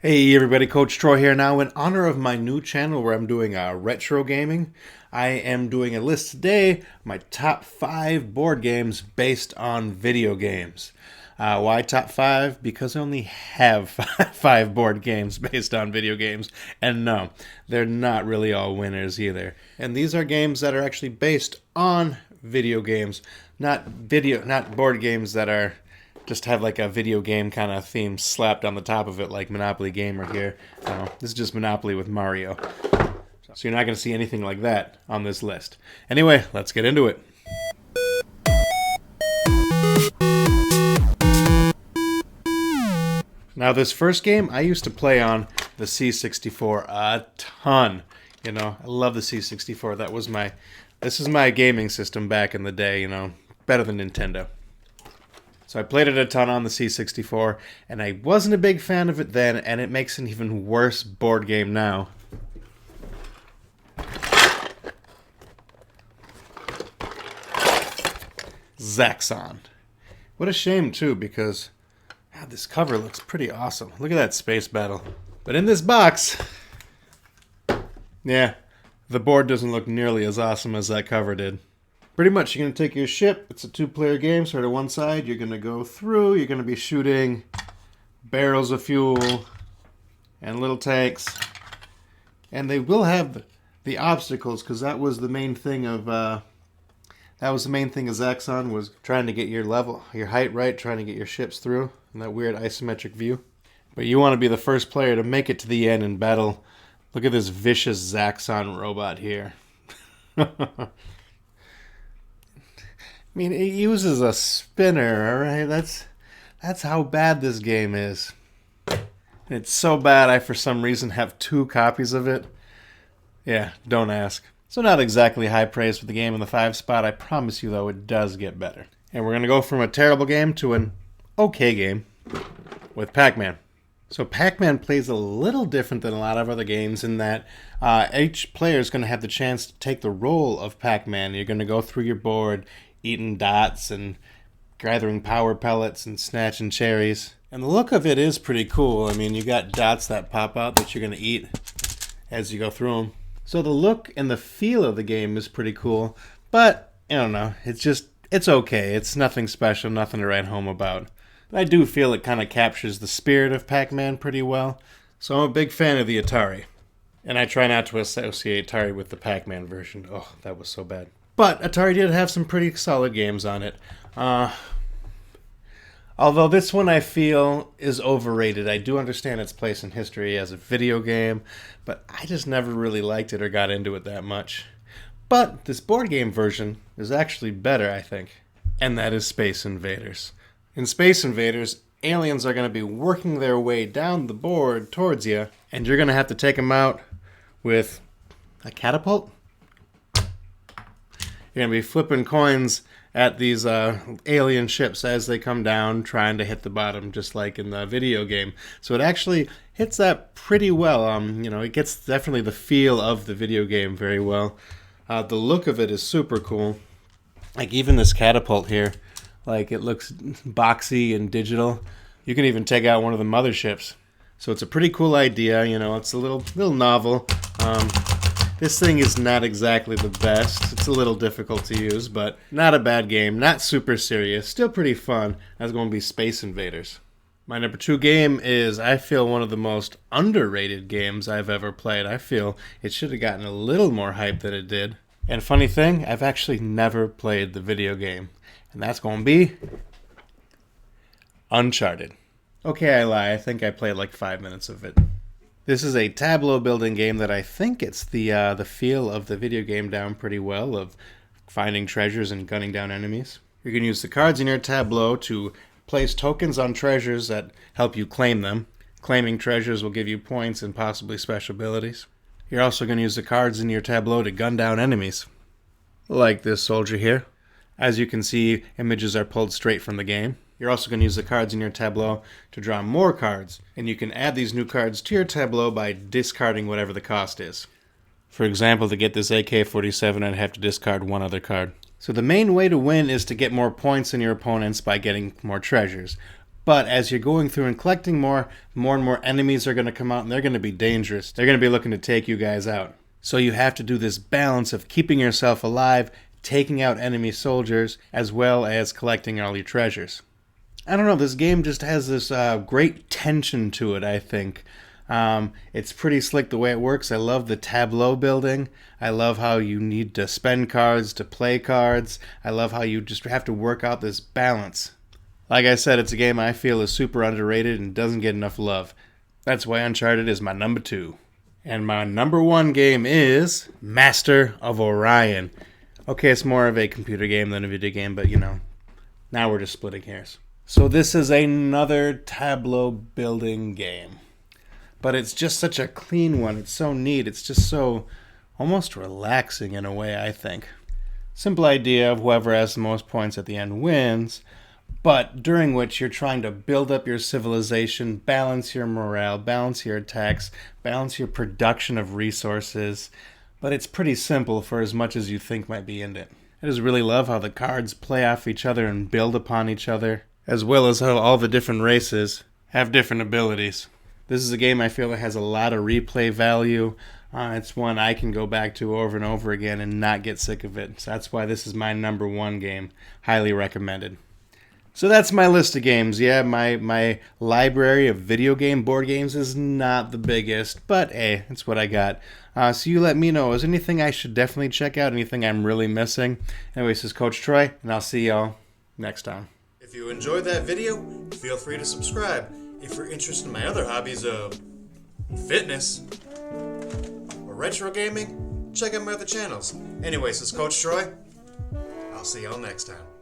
Hey everybody, Coach Troy here. Now, in honor of my new channel where I'm doing retro gaming, I am doing a list today, my top 5 board games based on video games. Why top 5? Because I only have 5 board games based on video games. And no, they're not really all winners either. And these are games that are actually based on video games, not board games that are just have like a video game kind of theme slapped on the top of it like Monopoly Gamer here. No, this is just Monopoly with Mario. So you're not going to see anything like that on this list. Anyway, let's get into it. Now this first game I used to play on the C64 a ton. You know, I love the C64. This is my gaming system back in the day, you know, better than Nintendo. So I played it a ton on the C64, and I wasn't a big fan of it then, and it makes an even worse board game now. Zaxxon. What a shame, too, because this cover looks pretty awesome. Look at that space battle. But in this box, yeah, the board doesn't look nearly as awesome as that cover did. Pretty much, you're going to take your ship. It's a 2-player game, so to one side, you're going to go through. You're going to be shooting barrels of fuel and little tanks. And they will have the obstacles, because that was the main thing of Zaxxon, was trying to get your height right, trying to get your ships through in that weird isometric view. But you want to be the first player to make it to the end and battle. Look at this vicious Zaxxon robot here. I mean, it uses a spinner, alright? That's how bad this game is. It's so bad I, for some reason, have 2 copies of it. Yeah, don't ask. So not exactly high praise for the game in the 5 spot. I promise you, though, it does get better. And we're going to go from a terrible game to an okay game with Pac-Man. So Pac-Man plays a little different than a lot of other games in that each player is going to have the chance to take the role of Pac-Man. You're going to go through your board, eating dots and gathering power pellets and snatching cherries. And the look of it is pretty cool. I mean, you got dots that pop out that you're going to eat as you go through them. So the look and the feel of the game is pretty cool. But, I don't know, it's okay. It's nothing special, nothing to write home about. But I do feel it kind of captures the spirit of Pac-Man pretty well. So I'm a big fan of the Atari. And I try not to associate Atari with the Pac-Man version. Oh, that was so bad. But Atari did have some pretty solid games on it. Although this one I feel is overrated. I do understand its place in history as a video game, but I just never really liked it or got into it that much. But this board game version is actually better, I think. And that is Space Invaders. In Space Invaders, aliens are going to be working their way down the board towards you, and you're going to have to take them out with a catapult? You're going to be flipping coins at these alien ships as they come down, trying to hit the bottom, just like in the video game. So it actually hits that pretty well. It gets definitely the feel of the video game very well. The look of it is super cool. Like even this catapult here, like it looks boxy and digital. You can even take out one of the motherships. So it's a pretty cool idea. It's a little novel. This thing is not exactly the best. It's a little difficult to use, but not a bad game. Not super serious. Still pretty fun. That's going to be Space Invaders. My number 2 game is, I feel, one of the most underrated games I've ever played. I feel it should have gotten a little more hype than it did. And funny thing, I've actually never played the video game. And that's going to be Uncharted. Okay, I lie. I think I played like 5 minutes of it. This is a tableau building game that I think it's the feel of the video game down pretty well, of finding treasures and gunning down enemies. You can use the cards in your tableau to place tokens on treasures that help you claim them. Claiming treasures will give you points and possibly special abilities. You're also going to use the cards in your tableau to gun down enemies. Like this soldier here. As you can see, images are pulled straight from the game. You're also going to use the cards in your tableau to draw more cards, and you can add these new cards to your tableau by discarding whatever the cost is. For example, to get this AK-47, I'd have to discard one other card. So the main way to win is to get more points than your opponents by getting more treasures. But as you're going through and collecting more and more enemies are going to come out, and they're going to be dangerous. They're going to be looking to take you guys out. So you have to do this balance of keeping yourself alive, taking out enemy soldiers, as well as collecting all your treasures. I don't know, this game just has this great tension to it, I think. It's pretty slick the way it works. I love the tableau building. I love how you need to spend cards to play cards. I love how you just have to work out this balance. Like I said, it's a game I feel is super underrated and doesn't get enough love. That's why Uncharted is my number 2. And my number 1 game is Master of Orion. Okay, it's more of a computer game than a video game, but now we're just splitting hairs. So this is another tableau building game. But it's just such a clean one. It's so neat. It's just so almost relaxing in a way, I think. Simple idea of whoever has the most points at the end wins, but during which you're trying to build up your civilization, balance your morale, balance your attacks, balance your production of resources. But it's pretty simple for as much as you think might be in it. I just really love how the cards play off each other and build upon each other, as well as how all the different races have different abilities. This is a game I feel that has a lot of replay value. It's one I can go back to over and over again and not get sick of it. So that's why this is my number 1 game. Highly recommended. So that's my list of games. Yeah, my library of video game board games is not the biggest, but hey, it's what I got. So you let me know. Is there anything I should definitely check out? Anything I'm really missing? Anyway, this is Coach Troy, and I'll see y'all next time. If you enjoyed that video, feel free to subscribe. If you're interested in my other hobbies of fitness or retro gaming, check out my other channels. Anyways, this is Coach Troy. I'll see y'all next time.